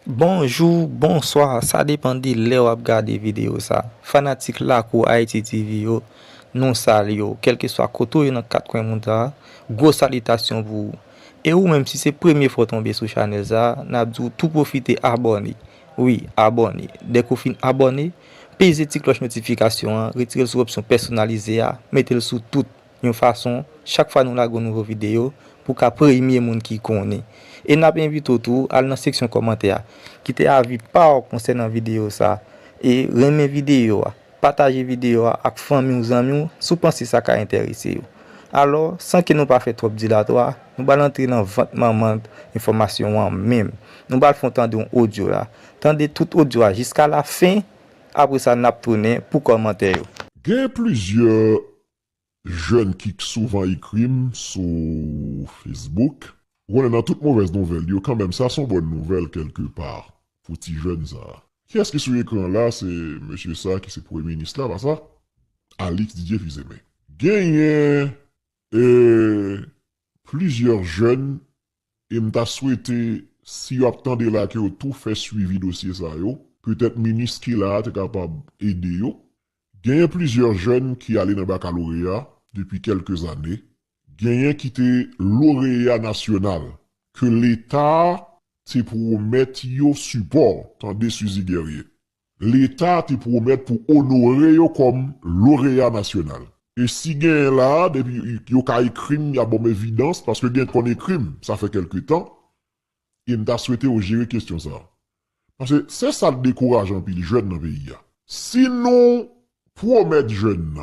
Bonjour, bonsoir, ça dépend de l'heure à regarder vidéo ça. Fanatique là pour Haïti TV yo, non sali yo, quel que soit côté dans quatre coins monde là, grosse salutation pour vous. Et ou même si c'est première fois tomber sur channel ça, n'a dit tout profiter abonner. Oui, abonner. Dès qu'on fin abonner, pesez la cloche notification, retirez sur option personnalisée, mettez-le sous toute une façon, chaque fois nous la une nouvelle vidéo pour qu'à premier monde qui connaît. Et n'a invité autour à la section commentaire qui te avis pas concernant vidéo ça et remet vidéo partager vidéo avec famille ou amis sous penser ça ka intéresser. Alors sans que nous pas fait trop dilatoire, nous allons entrer dans votre moment information en même. Nous allons faire entendre un audio là. Tendez tout audio jusqu'à la fin. Après ça n'a tourné pour commenter. Il y a plusieurs jeunes qui souvent écrivent sur Facebook. On est dans toute mauvaise nouvelle. Yo, quand même, ça sont bonnes nouvelles quelque part. Pour les jeunes, ça. Qui est-ce qui est sur l'écran là? C'est monsieur ça qui est Premier ministre là, pas ça? Alix Didier Fizeme. Gagné plusieurs jeunes et m'ta souhaité, si vous attendez là que vous tout fait suivi dossier ça yo, peut-être ministre qui là, est capable d'aider yo. Il y a plusieurs jeunes qui allaient dans le baccalauréat depuis quelques années. Il y a qui étaient lauréat national. Que l'État, c'est pour mettre yo support dans des sujets guerriers. L'État, c'est pour mettre pour honorer yo comme lauréat national. Et si gen là, depuis yo ka crime, il y a bonne évidence, parce que gen qu'on crime, ça fait quelque temps, il m'a souhaité au gérer question ça. Parce que c'est ça le décourage en pile jeune dans le pays. Sinon, promettre jeune,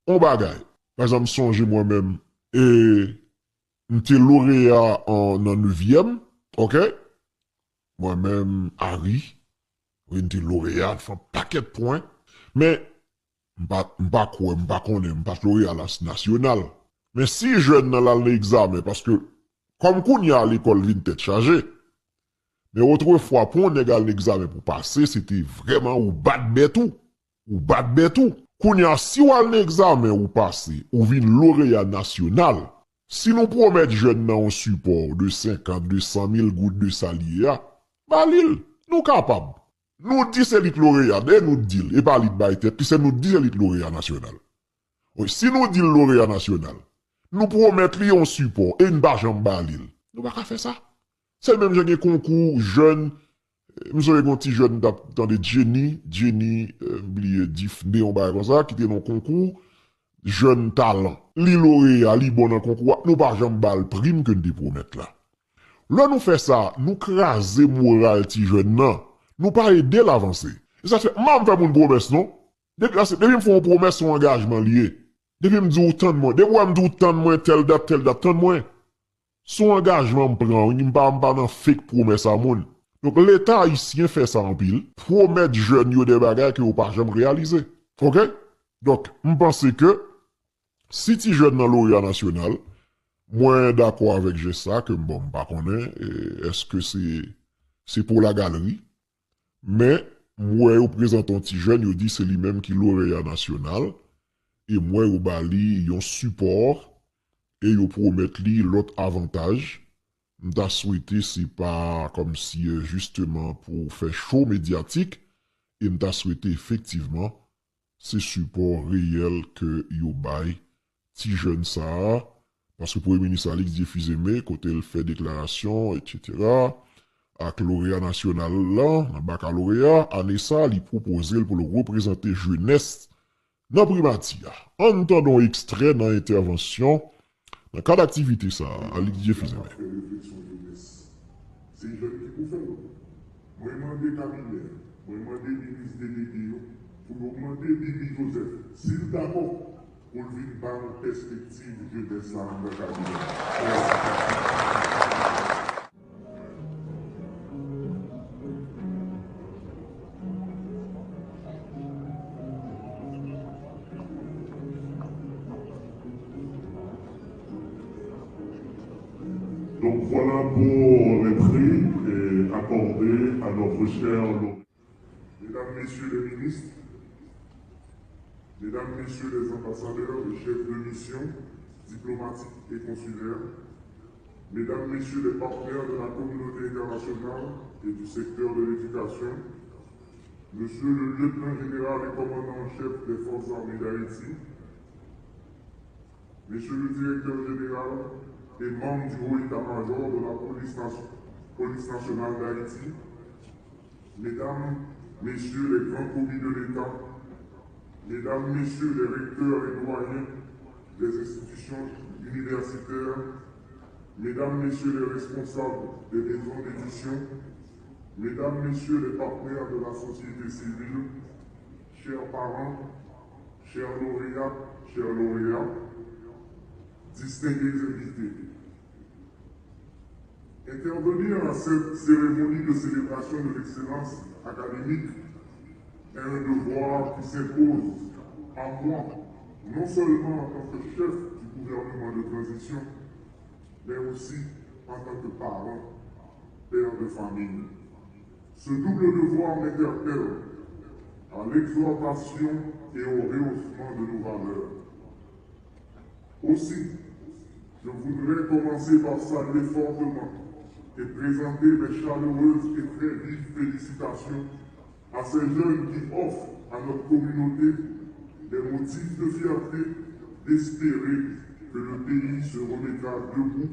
on bagaille. Par exemple, songez moi-même, et m'étais lauréat en 9e, ok? Moi-même, Harry, j'étais lauréat, fait un paquet de points, mais m'pas quoi, m'pas lauréat national. Mais si jeune dans l'examen, parce que, comme qu'on y a à l'école, vient tête chargée, mais autrefois, pour on égal l'examen pour passer, c'était vraiment ou battre bétou. Ou battre bétou. Qu'on y a si ou un examen ou passer, ou vin lauréat national, si nous promettons jeunes dans un support de 50, 200 000 gouttes de salier, bah l'île, nous capables. Nous disons c'est lit lauréat, nous disons, et pas lit bail tête, puis c'est nous disons lit lauréat national. Oui, si nous disons lauréat national, nous promettons un support et une barge en bas l'île. Nous pas faire ça. C'est même j'ai des concours jeunes, nous avons un petit jeune dans des Jenny, oublié Difné, on va comme ça, qui était dans le concours, jeune talent. Li lauréat, li bon dans le concours, nous pas jamais bal prime que nous promettre là. Là, nous fait ça, nous craser moral ti jeune nan, nous pas aider l'avancer. Et ça fait, m'en fait mon promesse, non? Depuis me font une promesse, son engagement lié. Depuis me dit autant de moi, depuis me dit autant de moi, telle date, tant de moi. Son engagement me prend, il me pas dans fake promesse à moun. Donc l'État haïtien fait ça en pile, promettre jeunes yo des bagages que vous pas jamais réaliser. OK? Donc, je pense que si tu jeune dans lauréat national, moi d'accord avec ça que bon pas connaît est-ce que c'est pour la galerie, mais moi au présentant petit jeune, yo dit c'est lui-même qui lauréat national et moi au bali yon support et yo promettre li l'autre avantage. M'ta souhaité c'est pas comme si justement pour faire show médiatique et m'ta souhaité effectivement c'est support réel que yo bay ti jeune ça parce que pour le ministre Alix Diefizeme côté il fait déclaration etc. avec lauréat national là dans baccalauréat année ça il proposé pour le représenter jeunesse dans primatia. En entendant extrait dans l'intervention dans le cas d'activité ça Alix Diefizeme. C'est une jeune qui peut faire. Moi, je demande Camille, moi, je demande ministre délégué pour augmenter Bibi Joseph. S'il est d'accord, pour lui par une perspective jeunesse là dans le cabinet. Donc voilà pour les prix accordés à notre cher Mesdames, Messieurs les ministres, Mesdames, Messieurs les ambassadeurs, les chefs de mission, diplomatiques et consulaires, Mesdames, Messieurs les partenaires de la communauté internationale, et du secteur de l'éducation, Monsieur le lieutenant général et commandant en chef des forces armées d'Haïti, Monsieur le directeur général et membre du haut état-major de la police nationale d'Haïti, Mesdames, Messieurs les grands commis de l'État, Mesdames, Messieurs les recteurs et doyens des institutions universitaires, Mesdames, Messieurs les responsables des maisons d'édition, Mesdames, Messieurs les partenaires de la société civile, chers parents, chers lauréats, distingués invités. Intervenir à cette cérémonie de célébration de l'excellence académique est un devoir qui s'impose à moi, non seulement en tant que chef du gouvernement de transition, mais aussi en tant que parent, père de famille. Ce double devoir m'interpelle à l'exhortation et au rehaussement de nos valeurs. Aussi, je voudrais commencer par saluer fortement et présenter mes chaleureuses et très vives félicitations à ces jeunes qui offrent à notre communauté des motifs de fierté, d'espérer que le pays se remettra debout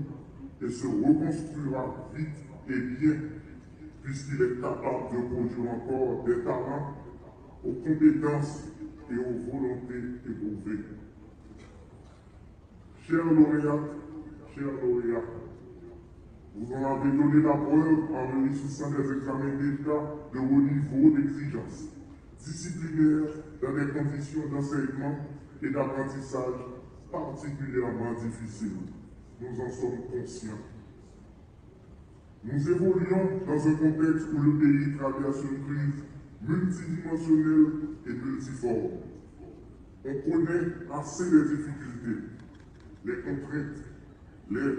et se reconstruira vite et bien, puisqu'il est capable de produire encore des talents aux compétences et aux volontés éprouvées. Chers lauréats, vous en avez donné la preuve en réussissant des examens d'État de haut niveau d'exigence, disciplinaires dans des conditions d'enseignement et d'apprentissage particulièrement difficiles. Nous en sommes conscients. Nous évoluons dans un contexte où le pays traverse une crise multidimensionnelle et multiforme. On connaît assez les difficultés, les contraintes, les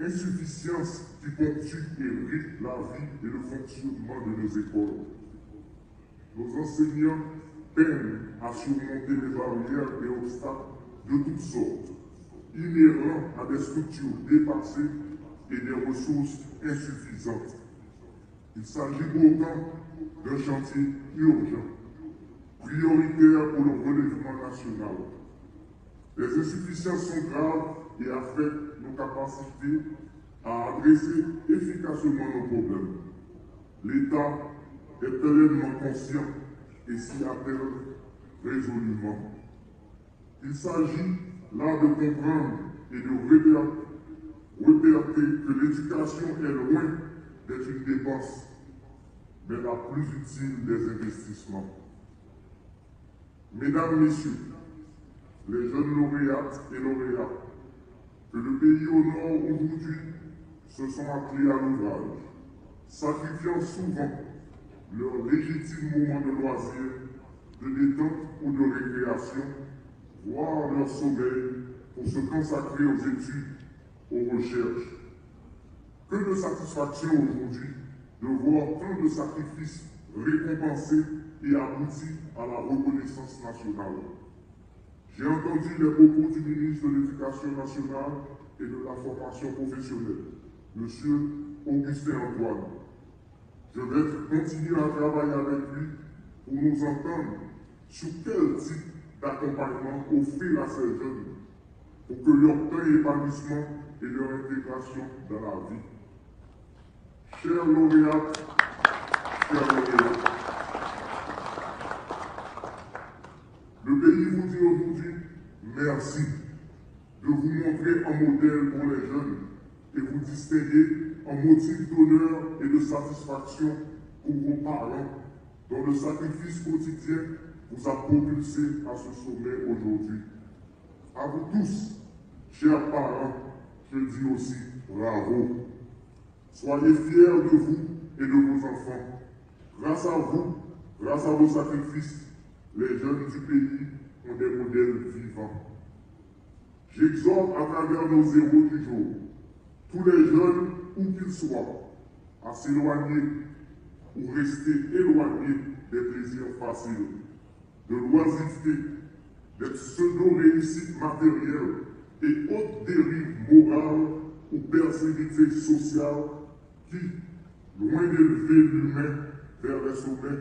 insuffisances qui ponctuent et rythment la vie et le fonctionnement de nos écoles. Nos enseignants peinent à surmonter les barrières et obstacles de toutes sortes, inhérents à des structures dépassées et des ressources insuffisantes. Il s'agit pourtant d'un chantier urgent, prioritaire pour le relèvement national. Les insuffisances sont graves et affectent nos capacités à adresser efficacement nos problèmes. L'État est pleinement conscient et s'y appelle résolument. Il s'agit là de comprendre et de repérer que l'éducation est loin d'être une dépense, mais la plus utile des investissements. Mesdames, Messieurs, les jeunes lauréates et lauréats, que le pays honore aujourd'hui se sont appelés à l'ouvrage, sacrifiant souvent leur légitime moment de loisir, de détente ou de récréation, voire leur sommeil pour se consacrer aux études, aux recherches. Que de satisfaction aujourd'hui de voir tant de sacrifices récompensés et aboutis à la reconnaissance nationale. J'ai entendu les propos du ministre de l'Éducation nationale et de la formation professionnelle, M. Augustin Antoine. Je vais continuer à travailler avec lui pour nous entendre sur quel type d'accompagnement offrir à ces jeunes pour que leur plein épanouissement et leur intégration dans la vie. Chers lauréats, le pays vous dit aujourd'hui merci de vous montrer un modèle pour les jeunes et vous distinguer en motif d'honneur et de satisfaction pour vos parents, dont le sacrifice quotidien vous a propulsé à ce sommet aujourd'hui. À vous tous, chers parents, je dis aussi bravo. Soyez fiers de vous et de vos enfants. Grâce à vous, grâce à vos sacrifices, les jeunes du pays ont des modèles vivants. J'exhorte à travers nos héros du jour, tous les jeunes, où qu'ils soient, à s'éloigner ou rester éloignés des plaisirs faciles, de l'oisiveté, des pseudo-réussites matérielles et autres dérives morales ou personnalités sociales qui, loin d'élever l'humain vers les sommets,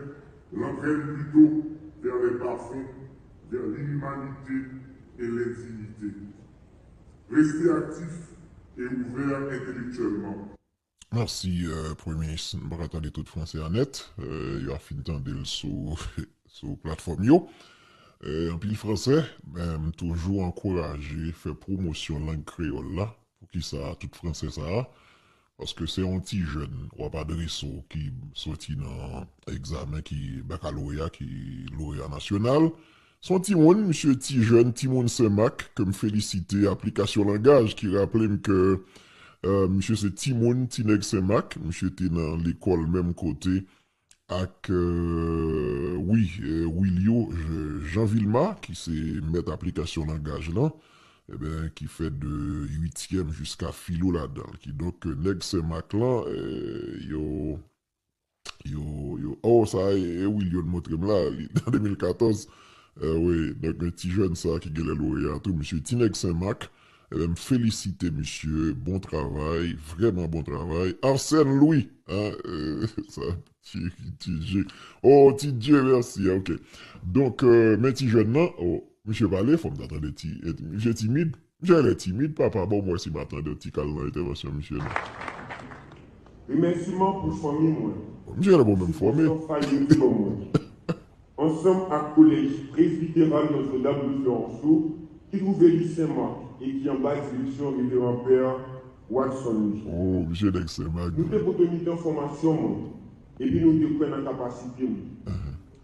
l'entraîne plutôt vers les bas-fonds, vers l'inhumanité et l'indignité. Restez actifs et ouverts intellectuellement. Merci, Premier ministre. Je vais attendre tout français en net. Il a fini d'entendre sur la plateforme. En pile français, ben, toujours encouragé, faire promotion langue créole là, pour qui ça, tout français ça, parce que c'est un petit jeune, ou pas de réseau, qui sorti dans l'examen qui baccalauréat, qui lauréat national. Son petit monde, monsieur petit jeune, petit monde Saint-Mac, que me féliciter, application langage, qui rappelait que monsieur c'est Timon Tineg Saint-Mac, monsieur était dans l'école même côté avec Willio Jean Vilma qui c'est maître application langage là, eh ben qui fait de 8e jusqu'à philo là-dedans, qui donc Neg Saint-Mac là oh ça Willio de montre là en 2014 oui, donc un petit jeune ça qui gagne le lauréat tout monsieur Tineg Saint-Mac. Me féliciter, monsieur. Bon travail, vraiment bon travail. Arsène Louis, hein, ça, oh, petit Dieu, merci, ok. Donc, mes petits jeunes, non, oh, monsieur Valé, faut m'attendre monsieur timide. Monsieur est timide, papa, bon, moi, si m'attendre un petit calme dans l'intervention, monsieur. Remerciement pour famille, moi. Monsieur est bon même formé. Ensemble à collège presbytéral Notre-Dame de Florenceau, qui trouvait du Saint-Marc et qui en bas direction révérend père Watson. Oh, monsieur Saint-Marc. Nous devons donner d'informations et puis nous devons prendre la capacité.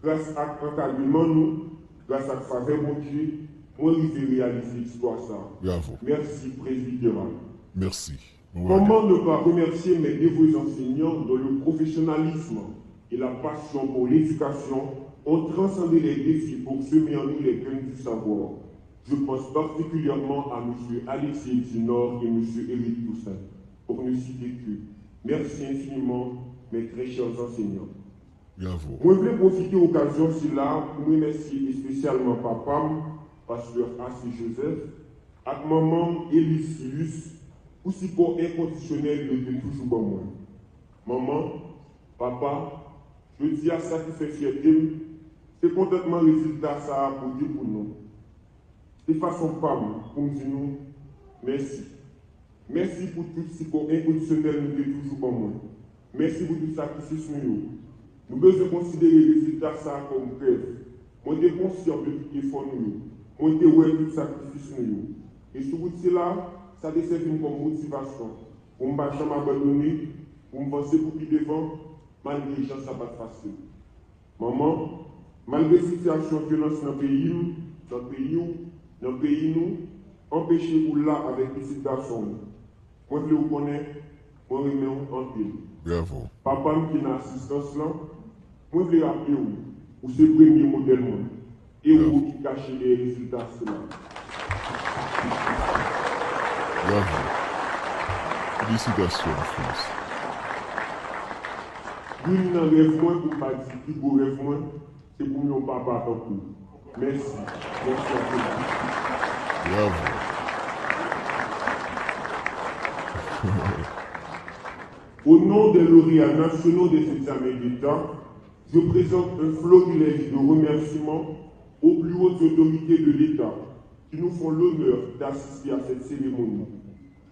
Grâce à l'encadrement, nous, grâce à la faveur de Dieu, nous devons réaliser l'histoire ça. Bravo. Merci, presbytéral. Merci. Comment ne pas remercier mes dévots enseignants dont le professionnalisme et la passion pour l'éducation ont transcendé les défis pour semer en nous les graines du savoir. Je pense particulièrement à M. Alexis Dinor et M. Éric Toussaint, pour ne citer que. Merci infiniment, mes très chers enseignants. Bravo. Je voulais profiter de l'occasion là pour remercier spécialement papa, pasteur A.C. Joseph, et maman Elisius, pour support inconditionnel de toujours pour moi. Maman, papa, je dis à ça qui fait fierté, c'est complètement le résultat ça pour Dieu pour nous. De façon femme, pour nous dire merci. Merci pour tout ce support inconditionnel nous de toujours pour moi. Merci pour tout sacrifice nous. Nous devons considérer le résultat ça comme rêve. Moi, je suis conscient de tout l'effort nous. Moi, je suis tout sacrifice nous. Et sur tout cela, ça dessert comme motivation. Pour ne pas jamais abandonner, pour me penser pour qui devant, malgré les gens, ça va être facile. Maman, malgré la situation de violence dans le pays, nous, empêchez vous là avec les situations. Moi, je vous connais, moi, je remets en pile. Bravo. Papa qui est dans l'assistance là, moi, je vais rappeler où c'est le premier modèle, et où qui cache les résultats, c'est là. Bravo. Félicitations, fils. Une rêve moins pour pas dire qui beau rêve moins, c'est pour mon papa tant coup. Merci. Merci à vous. Bravo. Au nom des lauréats nationaux des examens d'État, je présente un florilège de remerciements aux plus hautes autorités de l'État qui nous font l'honneur d'assister à cette cérémonie.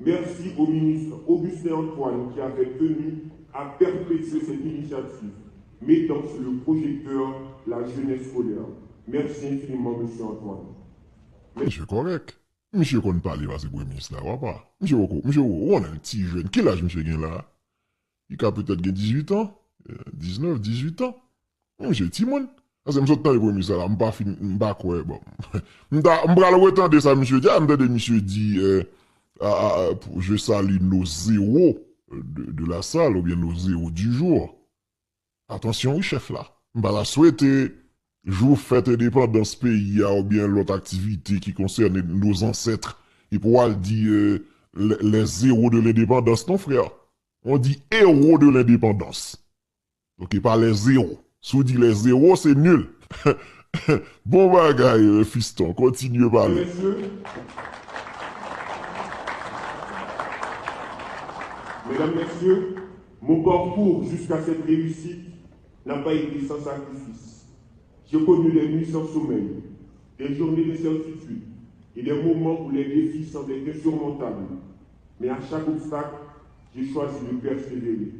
Merci au ministre Augustin Antoine qui avait tenu à perpétuer cette initiative, mettant sur le projecteur la jeunesse scolaire. Merci infiniment, M. Antoine. Monsieur correct. Monsieur qu'on parle parce que le ministre là, ou pas? Monsieur, on a un petit jeune. Quel âge monsieur gagne là? Il a peut-être 18 ans, 19, 18 ans. Monsieur Timon. Parce que je suis le premier ministre là, je ne suis pas quoi. Bon. Je vais le retendre ça, monsieur. Monsieur dit, je salue nos zéros de la salle ou bien nos zéros du jour. Attention, chef là. Je vais la souhaiter. Jour fête indépendance pays ou bien l'autre activité qui concerne nos ancêtres. Et pour dire les héros de l'indépendance, non frère. On dit héros de l'indépendance. Donc pas les héros. Si on dit les héros, c'est nul. Bon bagaille, fiston, continue à parler. Mesdames, Messieurs, Mon parcours jusqu'à cette réussite n'a pas été sans sacrifice. J'ai connu des nuits sans sommeil, des journées d'incertitude et des moments où les défis semblaient insurmontables. Mais à chaque obstacle, j'ai choisi de persévérer.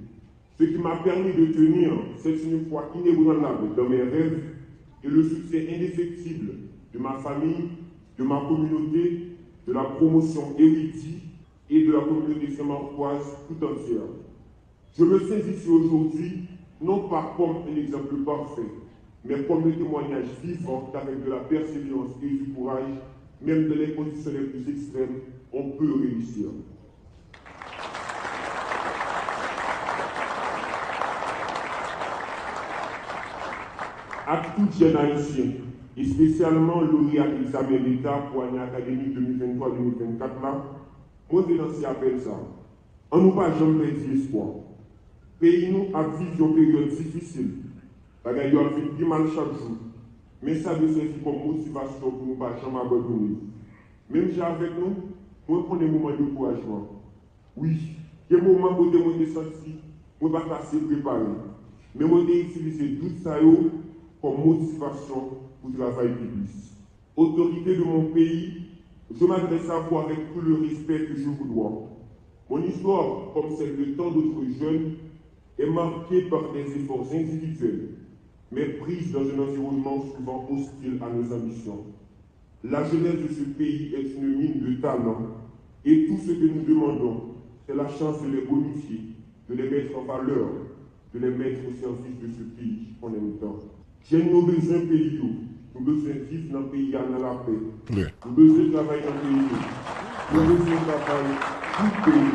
Ce qui m'a permis de tenir, c'est une foi inébranlable dans mes rêves et le succès indéfectible de ma famille, de ma communauté, de la promotion érudite et de la communauté saint-marcoise tout entière. Je me saisis ici aujourd'hui, non pas comme un exemple parfait, mais comme le témoignage vivant qu'avec de la persévérance et du courage, même dans les conditions les plus extrêmes, on peut réussir. À tout jeune haïtien, et spécialement lauréat de l'examen d'État pour l'année académique 2023-2024, là, moi je lance appel ça. On nous pas jamais perdu espoir. Pays nous a vécu une période difficile. Bagay yo a fait plus mal chaque jour. Mais ça doit servir comme motivation pour nous pas jamais abandonner. Même si avec nous, nous prenons des moments de découragement. Oui, il y a des moments où je me senti, je ne suis pas assez préparé. Mais je vais utiliser tout ça comme motivation pour le travail public. Autorité de mon pays, je m'adresse à vous avec tout le respect que je vous dois. Mon histoire, comme celle de tant d'autres jeunes, est marquée par des efforts individuels, mais prise dans un environnement souvent hostile à nos ambitions. La jeunesse de ce pays est une mine de talent, et tout ce que nous demandons, c'est la chance de les bonifier, de les mettre en valeur, de les mettre au service de ce pays en même temps. J'ai nos besoins pays, nous besoin de vivre dans le pays dans la paix. Oui. Nous besoin de travailler dans le pays. Nous besoin de travailler tout le pays.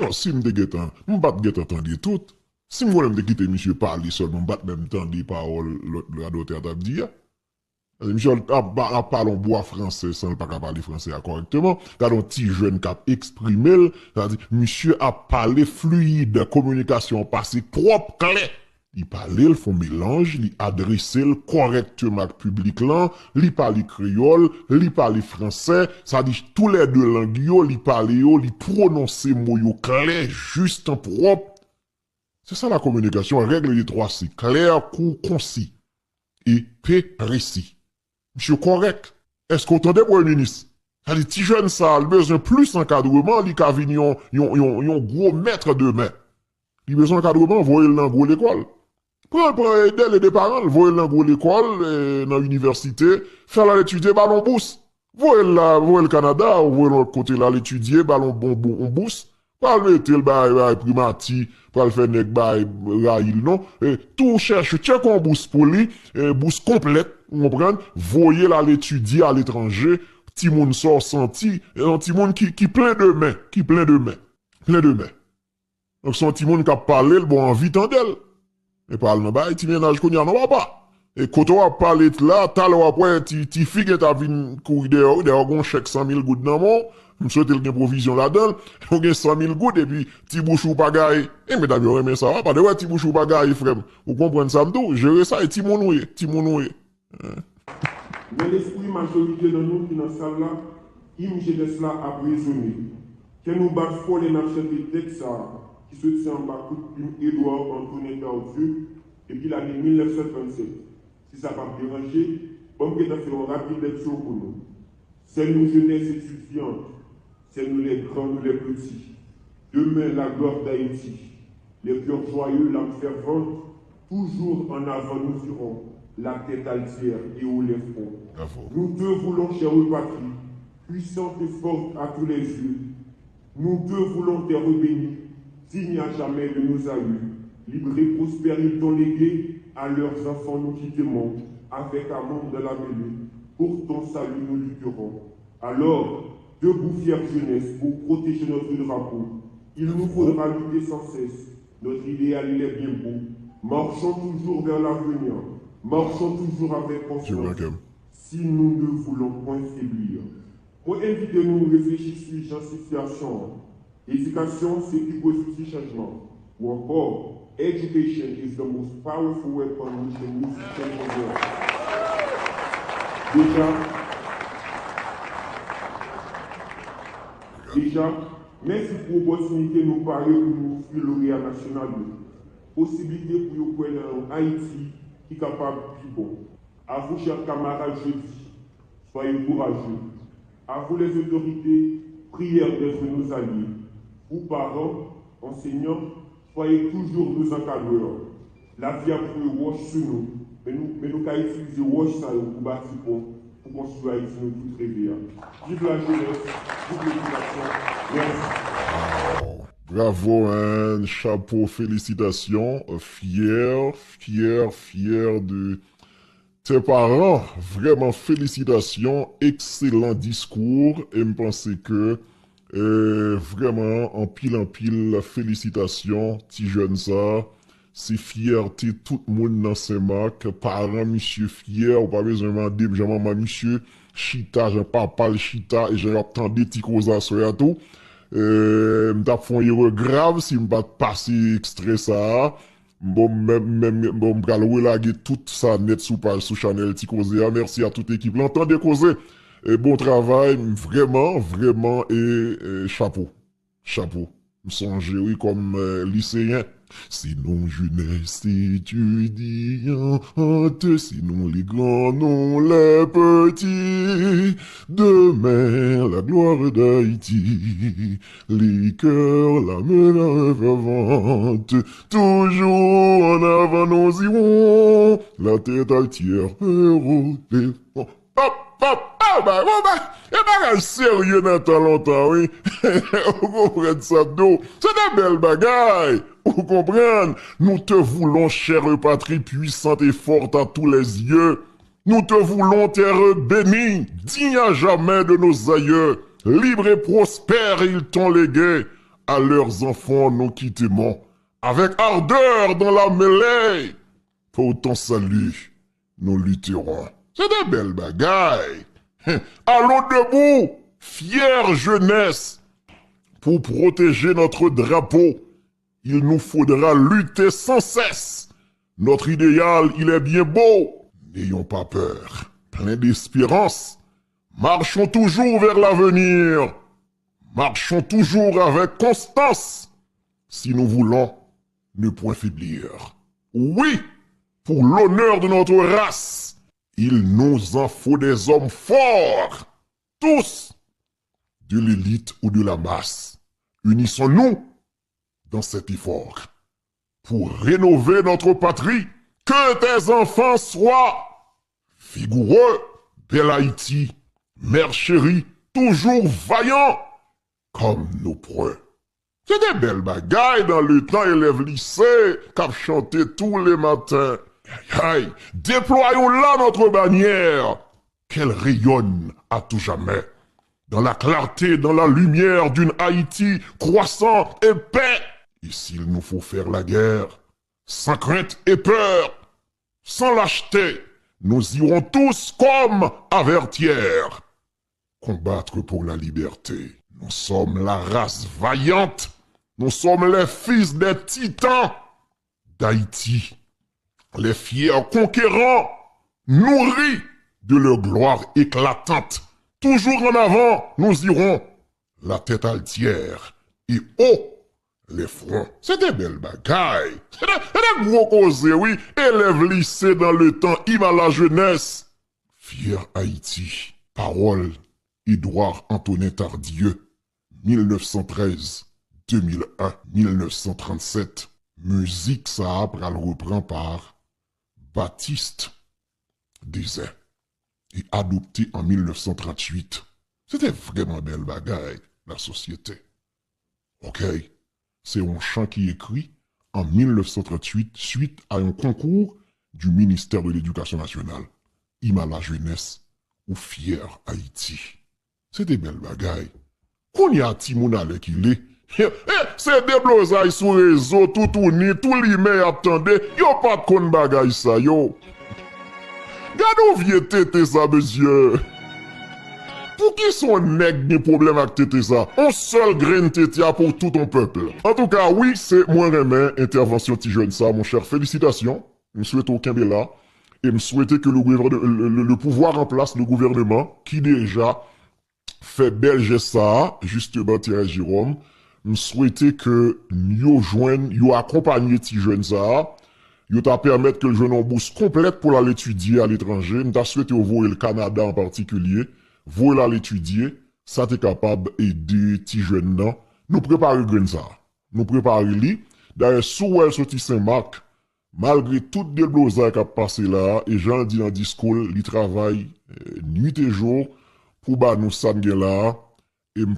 Non, si je ne pas entendre tout, si je veux quitter monsieur parler seulement, je ne même entendre les paroles la docteur a dit. Monsieur a parlé en bois français sans pas parler français correctement. Quand un petit jeune qui a exprimé, c'est-à-dire monsieur a parlé fluide, communication passée propre, clair. Il parlait, il fait mélange, il adressait correctement au public là, il parlait créole, il parlait français, ça dit tous les deux langues, il parlait, il prononçait mots clair, juste, propre. C'est ça la communication, règle des 3 C, clair, court, concis et précis. Monsieur correct. Est-ce qu'on entendait pour le ministre? Ça dit, petit jeune ça, il a besoin plus d'encadrement, il a venir un gros maître de main. Il a besoin d'encadrement, voyez-le dans gros l'école. Pour aider les parents, voyez dans l'école, dans l'université, faire l'étudier, ballon bourse. Voyez le Canada, voyez l'autre côté là, l'étudier, ballon bon bourse. Pas le mettre le bail primati, pas le faire nek bail raïl, non. Et tout cherche, check en bourse pour lui, bourse complète, vous comprenez? Voyez là l'étudier à l'étranger, petit monde sort senti, un petit monde qui plein de mains, plein de mains. Donc son petit monde qui a parlé, bon, envie d'elle. Et parle non ba ti ménage qu'on y a non pas. Et quand on a parlé là, tal ou après ti figue ta vinn courir dehors gon chèque 100 000 gouttes dans mon, me souhaite le provision là-dedans, on gagne 100 000 gouttes et puis ti bouchou pas gaille. Et mais d'abord mais ça va pas de ouais ti bouchou pas gaille frère. Vous comprenez ça m'dou, gérer ça et ti monoué. Mais l'esprit majorité de nous qui dans salle là, il jeunesse là a raisonné. Que nous bat fort les marchés de texte ça qui se tient en bas de Édouard Antoine Tardieu depuis l'année 1937. Si ça ne va pas déranger, on peut faire une rapide lecture pour nous. C'est nous jeunesse étudiantes, c'est nous les grands, nous les petits. Demain, la gloire d'Haïti, les cœurs joyeux, l'âme fervente, toujours en avant nous irons, la tête altière et haut les fronts. Nous deux voulons, chère patrie, puissante et forte à tous les yeux. Nous deux voulons terre bénie, digne à jamais de nos aïeux, libre et prospère ils t'ont légué à leurs enfants nous qui t'aimons, avec amour de la mêlée, pour ton salut nous lutterons. Alors, debout fière jeunesse pour protéger notre drapeau, il nous faudra lutter sans cesse, notre idéal il est bien beau, marchons toujours vers l'avenir, marchons toujours avec confiance, si nous ne voulons point faiblir. Pour éviter nous réfléchir sur la situation. Éducation, c'est qui positif changement. Ou encore, education is the most powerful weapon which can use to change the world. Déjà, Merci pour l'opportunité de nous parler pour nous offrir lauréat national. Possibilité pour nous prendre en Haïti qui est capable de vivre bon. À vous, chers camarades, je dis, soyez courageux. À vous, les autorités, prière d'être nos alliés. Vous, parents, enseignants, soyez toujours nos encadreurs. La vie a pris roche sur nous, mais nous avons utilisé roche pour bâtir pour construire Haïti nous tous rêver. Vive la jeunesse, vive l'éducation. Merci. Bravo, hein, chapeau, félicitations. Fier de tes parents. Vraiment, félicitations. Excellent discours. Et me penser que, vraiment, en pile, félicitations. Petit jeune ça. C'est fierté, tout le monde dans ses marques. Parents, monsieur fier, ou pas besoin de demander, maman, monsieur, chita, j'ai papa le chita, et j'ai entendu des petits causes à soi à tout. M't'a fait un erreur grave si m'pas passer extrait ça. Bon, m'gal relaguer tout ça net sous page, sous channel Ticosé. Merci à toute l'équipe. L'entendez causer. Et bon travail, vraiment, et chapeau. M'songe, oui, comme lycéen. Sinon jeunesse étudiante, sinon les grands, non les petits. Demain la gloire d'Haïti, les cœurs, la main fervente. Toujours en avant nous irons, la tête altière, héros, sérieux dans tant longtemps, oui. Vous comprenez ça, d'eau? C'est des belles bagailles. Vous comprenez? Nous te voulons, chère patrie puissante et forte à tous les yeux. Nous te voulons, terre bénie, digne à jamais de nos aïeux. Libre et prospère, ils t'ont légué. À leurs enfants, nous qui t'aimons. Avec ardeur dans la mêlée. Pour ton salut, nous lutterons. C'est des belles bagailles. Allons debout, fière jeunesse. Pour protéger notre drapeau, il nous faudra lutter sans cesse. Notre idéal, il est bien beau. N'ayons pas peur, plein d'espérance. Marchons toujours vers l'avenir. Marchons toujours avec constance. Si nous voulons ne point faiblir. Oui, pour l'honneur de notre race. Il nous en faut des hommes forts, tous, de l'élite ou de la masse. Unissons-nous dans cet effort pour rénover notre patrie. Que tes enfants soient vigoureux, belle Haïti, mère chérie, toujours vaillants comme nos preux. C'est des belles bagailles dans le temps élève lycée qu'a chanté tous les matins. Aïe, déployons là notre bannière, qu'elle rayonne à tout jamais, dans la clarté, dans la lumière d'une Haïti croissante et paix. Et s'il nous faut faire la guerre, sans crainte et peur, sans lâcheté, nous irons tous comme avertir, combattre pour la liberté. Nous sommes la race vaillante, nous sommes les fils des titans d'Haïti. Les fiers conquérants, nourris de leur gloire éclatante. Toujours en avant, nous irons, la tête altière et haut les fronts. C'est des belles bagailles. C'est des gros causés, oui. Élèves lycée dans le temps, hymne à la jeunesse. Fier Haïti. Parole, Édouard Antonin Tardieu. 1913, 2001, 1937. Musique, ça pral reprend par Baptiste Désert et adopté en 1938. C'était vraiment belle bagaille, la société. Ok, c'est un chant qui est écrit en 1938 suite à un concours du ministère de l'Éducation nationale. Hymne à la jeunesse ou fier Haïti. C'était belle bagaille. Qu'on y a Timoun qui l'est. C'est des blosailles sur réseau, tout tourné, tout l'email attendez, yo pas de kon bagay ça, yo. Gade ou vieux tété ça, monsieur. Pour qui son nèg des problèmes avec tété ça? Un seul grain tété pour tout ton peuple. En tout cas, oui, c'est moi remè, intervention ti jeune ça, mon cher. Félicitations. Je souhaite aucun là. Et me souhaiter que le pouvoir en place, le gouvernement, qui déjà fait bel geste ça, justement, Thierry Jérôme, me souhaiter que yo joignent, yo accompagner ti jeunes ça, yo t'a permettre que le jeune en bourse complète pour aller étudier à l'étranger, me t'a souhaité ouvrir le Canada en particulier, voler à l'étudier, ça t'est capable d'aider ti jeunes là, nous préparer grain ça, nous préparer li, d'ailleurs, sous elle sorti Saint-Marc, malgré tout le blosage qui a passé là, et Jean dit dans le discours, il travaille nuit et jour pour bah nous ça là, et me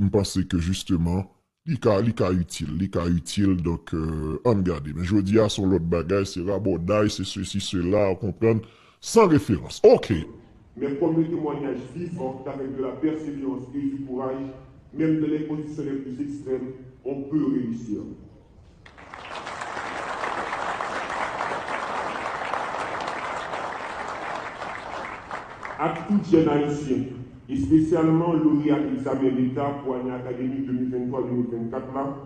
pense que justement, il est utile, donc on regarde. Mais je dis à son l'autre bagage, c'est rabodaille, c'est ceci, cela, on comprend, sans référence. Ok. Mais comme le témoignage vivant, avec de la persévérance et du courage, même dans les conditions les plus extrêmes, on peut réussir. À tout jeune haïtien, et spécialement lauréat examen d'État pour l'année académique 2023-2024 là,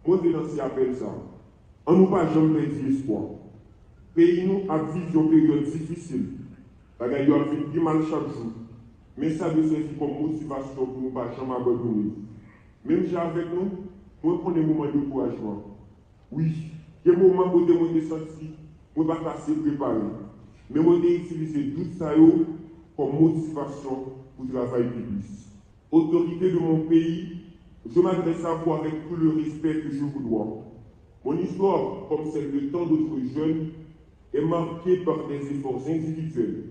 moi je lance appel ça. On nous pas jamais perdre l'espoir. Pays nous a vécu une période difficile. Bagay yo a fait du mal chaque jour. Mais ça doit servir comme motivation pour nous pas jamais abandonner. Même si avec nous, moi prendre des moments de découragement. Oui, il y a des moments où on est senti, on va passer préparé. Mais on a utilisé tout ça comme motivation pour le travail public. Autorité de mon pays, je m'adresse à vous avec tout le respect que je vous dois. Mon histoire, comme celle de tant d'autres jeunes, est marquée par des efforts individuels,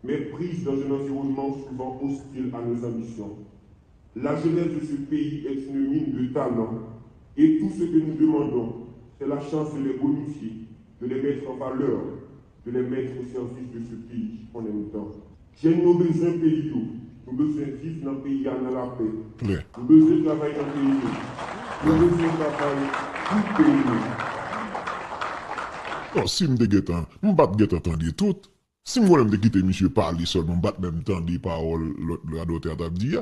mais prise dans un environnement souvent hostile à nos ambitions. La jeunesse de ce pays est une mine de talent, et tout ce que nous demandons, c'est la chance de les bonifier, de les mettre en valeur, de les mettre au service de ce pays en même temps. J'ai nos besoins pays, nous besoin de vivre dans le pays dans la paix, nous besoin de travailler dans le pays, nous besoin de travailler tout le pays. Non, si m'de getan, m'bat getan tande tout. Si m'voulem de quitter monsieur parler seulement, m'bat même tande parole la doté a dit.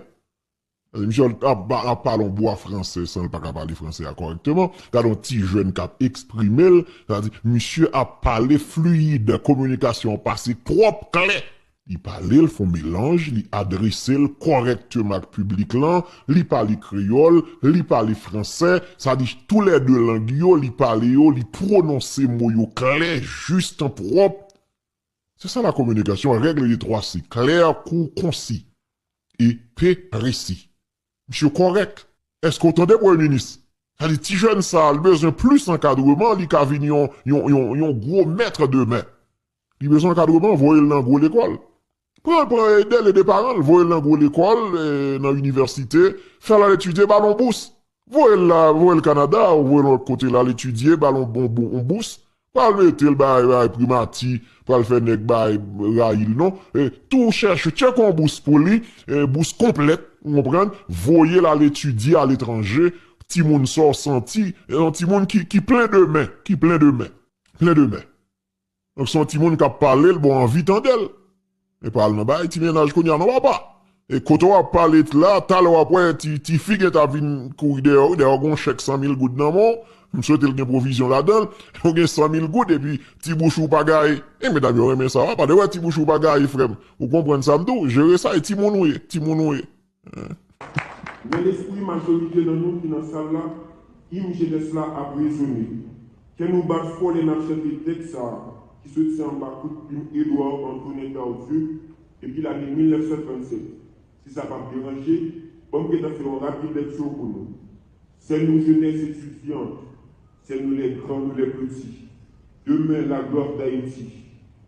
Monsieur a parlé en bois français sans pas parler français correctement. Quand un petit jeune qui a exprimé, c'est-à-dire monsieur a parlé fluide, communication passée propre, clair. Il parlait, il font mélange, il adressait correctement au public là, il parlait créole, il parlait français, ça dit tous les deux langues, il parlait, il prononçait mots clair, juste, propre. C'est ça la communication, règle des 3 C, clair, court, concis, et précis. Monsieur correct. Est-ce qu'on entendait pour un ministre? Ça dit, petit jeune ça, il a besoin plus d'encadrement, il a besoin d'un gros maître de main. Il a besoin d'encadrement, voyez-le dans gros l'école. Pour aider les parents, voyez dans l'école, dans l'université, faire l'étudier, ballon bourse. Voyez le Canada, voyez l'autre côté là, l'étudier, ballon bon bourse. Pas le mettre le bail primati, pas le faire nèg bail rail, non. Tout cherche, check en bourse pour lui, bourse complète, vous comprenez? Voyez là l'étudier à l'étranger, petit monde sort senti, un petit monde qui plein de mains, plein de mains. Donc son petit monde qui a parlé, bon, envie d'elle. Et parle nan bay, ti ménage qu'on y a non pas. Et quand on a parlé de là, tal ou après, ti figue ta vin courir dehors, gon chèque 100 000 gouttes dans mon, m'souhaite le gen provision là-dedans, on gen 100 000 gouttes, et puis, ti bouchou pagaille. Et mais d'abord, mais ça va pas, de ouais, ti bouchou pagaille, frère. Vous comprenez ça m'dou? Gérer ça, et ti monoué. Mais l'esprit majorité de nous qui dans la salle là, il jeunesse là a raisonné. Que nous battons pour les nations de texte qui se tient en bas de Édouard Antoine Tardieu depuis l'année 1927. Si ça va me déranger, bon, que fait une rapide lecture pour nous. C'est nous jeunesse étudiantes, c'est nous les grands, nous les petits. Demain, la gloire d'Haïti,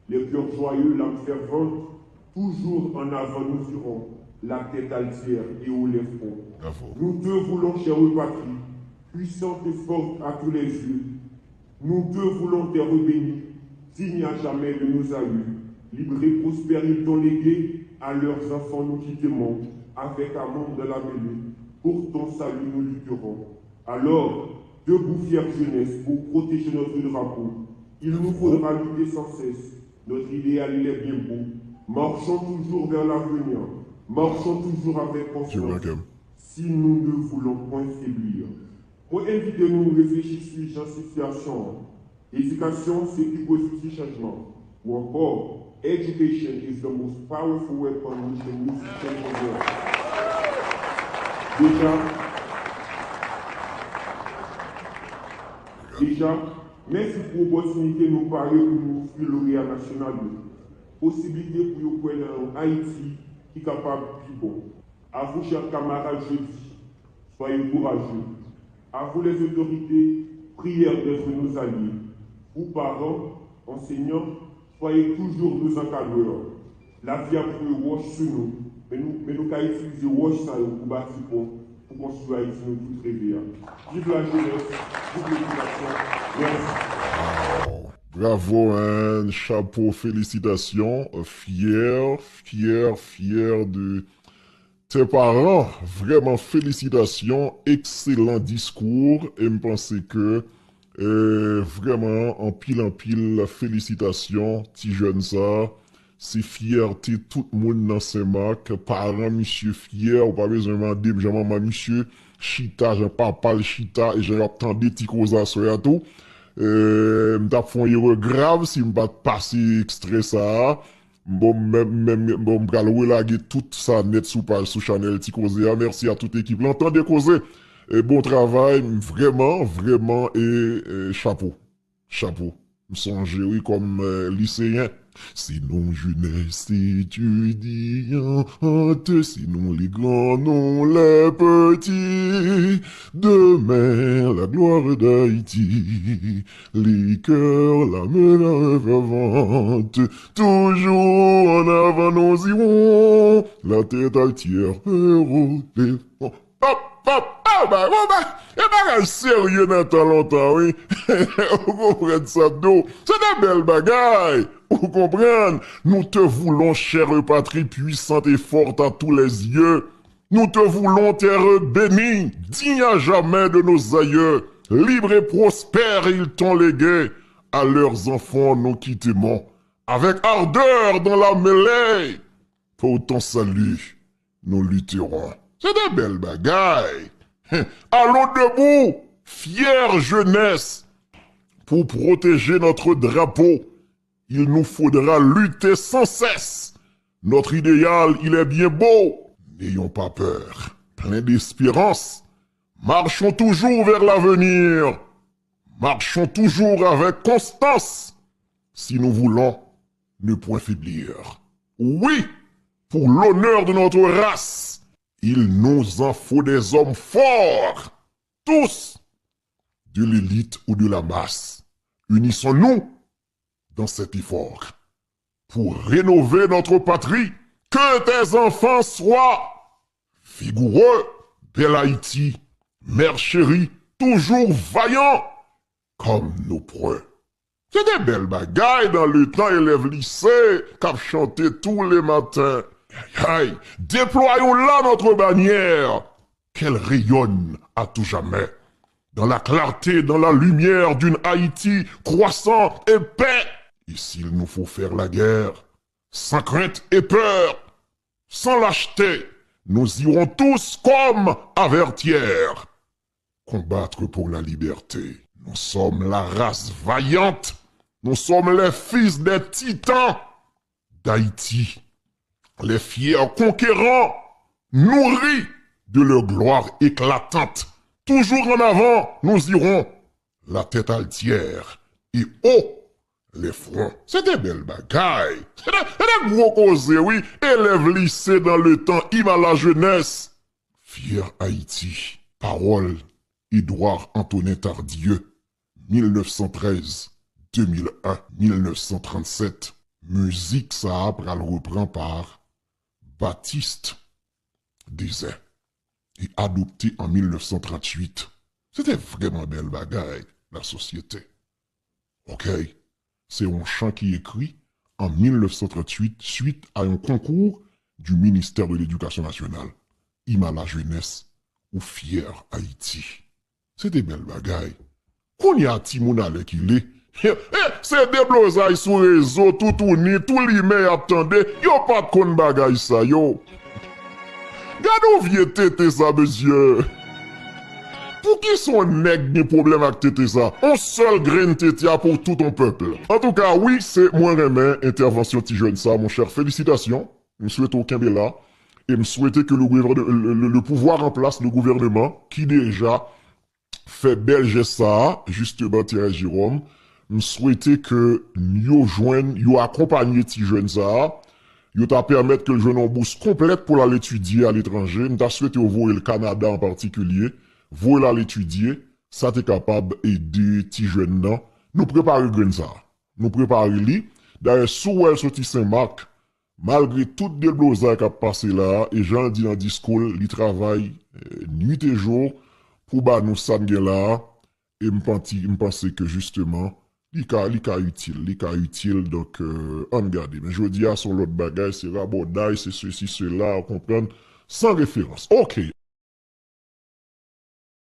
les cœurs joyeux, l'âme fervente, toujours en avant nous irons, la tête altière et haut les fronts. Nous deux voulons, chère patrie, puissante et forte à tous les yeux. Nous deux voulons terre bénie, digne à jamais de nos aïeux, libre et prospère ils t'ont légué, à leurs enfants nous qui t'aimons, avec amour de la mêlée, pour ton salut nous lutterons. Alors, debout fière jeunesse, pour protéger notre drapeau, il nous faudra lutter sans cesse, notre idéal il est bien beau, marchons toujours vers l'avenir, marchons toujours avec confiance, si nous ne voulons point faiblir. Pour éviter nous réfléchir sur la situation, éducation, c'est du positif changement. Ou encore, education is the most powerful weapon which the new system possesses. Déjà, merci pour l'opportunité nous parler pour nous offrir lauréat national. Possibilité pour nous pour dans Haïti qui est capable de vivre bon. À vous, chers camarades, je dis, soyez courageux. À vous, les autorités, prière d'être nos alliés. Vous, parents, enseignants, soyez toujours nos encadreurs. La vie a pris roche sur nous, mais nous avons utilisé roche pour bâtir pour construire Haïti nous tous rêver. Vive la jeunesse, vive l'éducation. Merci. Bravo, hein, chapeau, félicitations. Fier de tes parents. Vraiment, félicitations. Excellent discours. Et me penser que, vraiment, en pile, félicitations. Petit jeune ça. C'est fierté, tout le monde dans Saint-Marc. Parents, monsieur fier. Ou pas besoin de demander, maman, monsieur. Chita, j'ai papa le chita. Et j'ai entendu des causes à soi tout. M'tap font erreur grave si m'pas passer extrait ça. Bon, m'pral relaguer tout ça net sous page, sous channel Tikosea. Merci à toute l'équipe. L'entendez causer. Bon travail, vraiment, et chapeau. M'songe, oui, comme lycéen. Sinon jeunesse étudiante, sinon les grands, non les petits. Demain la gloire d'Haïti, les cœurs la main fervente. Toujours en avant nous irons, la tête altière, héros, sérieux dans tant longtemps, oui. Vous comprenez ça, d'eau. C'est des belles bagailles. Vous comprenez? Nous te voulons, chère patrie puissante et forte à tous les yeux. Nous te voulons, terre bénie, digne à jamais de nos aïeux. Libre et prospère, ils t'ont légué. À leurs enfants, nous qui t'aimons. Avec ardeur dans la mêlée. Pour ton salut, nous lutterons. C'est des belles bagailles. Allons debout, fière jeunesse. Pour protéger notre drapeau, il nous faudra lutter sans cesse. Notre idéal, il est bien beau. N'ayons pas peur, plein d'espérance. Marchons toujours vers l'avenir. Marchons toujours avec constance. Si nous voulons ne point faiblir. Oui, pour l'honneur de notre race, il nous en faut des hommes forts. Tous, de l'élite ou de la masse. Unissons-nous dans cet effort pour rénover notre patrie. Que tes enfants soient vigoureux, belle Haïti, mère chérie, toujours vaillants comme nos preux. C'est des belles bagailles dans le temps élève lycée qu'a chanté tous les matins. Aïe, déployons là notre bannière, qu'elle rayonne à tout jamais. Dans la clarté, dans la lumière d'une Haïti croissante et paix. Et s'il nous faut faire la guerre, sans crainte et peur, sans lâcheté, nous irons tous comme avertières. Combattre pour la liberté. Nous sommes la race vaillante. Nous sommes les fils des titans d'Haïti. Les fiers conquérants, nourris de leur gloire éclatante. Toujours en avant, nous irons, la tête altière et haut les fronts. C'est des belles bagailles. C'est des gros causés, oui. Élève lycée dans le temps, Ima la jeunesse. Fier Haïti. Parole, Édouard Antonin Tardieu. 1913, 2001, 1937. Musique, ça pral reprend par Baptiste Désert et adopté en 1938. C'était vraiment belle bagaille, la société. Ok, c'est un chant qui est écrit en 1938 suite à un concours du ministère de l'Éducation nationale. Ima la jeunesse ou fier Haïti. C'était belle bagaille. Qu'on y a Timounale qui l'est. C'est des blosailles sur réseau, tout tourné, tout l'email attendez, yo pas de kon bagay ça, yo. Gade ou vieux tété ça, monsieur. Pour qui son nèg des problèmes avec tété ça? Un seul grain tété pour tout ton peuple. En tout cas, oui, c'est moins remet intervention ti jeune ça, mon cher. Félicitations. Nous souhaitons qu'un là. et me souhaiter que le pouvoir en place, le gouvernement, qui déjà fait bel geste ça, justement, Thierry Jérôme, me souhaiter que yo joignent, yo accompagner ti jeunes ça, yo t'a permettre que le jeune en bourse complète pour aller étudier à l'étranger, me t'a souhaité ouvrir le Canada en particulier, voler à l'étudier, ça t'est capable d'aider ti jeunes là, nous préparer grain ça, nous préparer li, d'ailleurs, sous elle sorti Saint-Marc, malgré tout déblosage qui a passé là, et j'en dis dans le discours, il travaille nuit et jour pour bah nous ça là, et me pense que justement, li ka utile, donc, on regarde. Mais je dis à son l'autre bagage, c'est rabordage, c'est ceci, cela, on comprend, sans référence. Ok.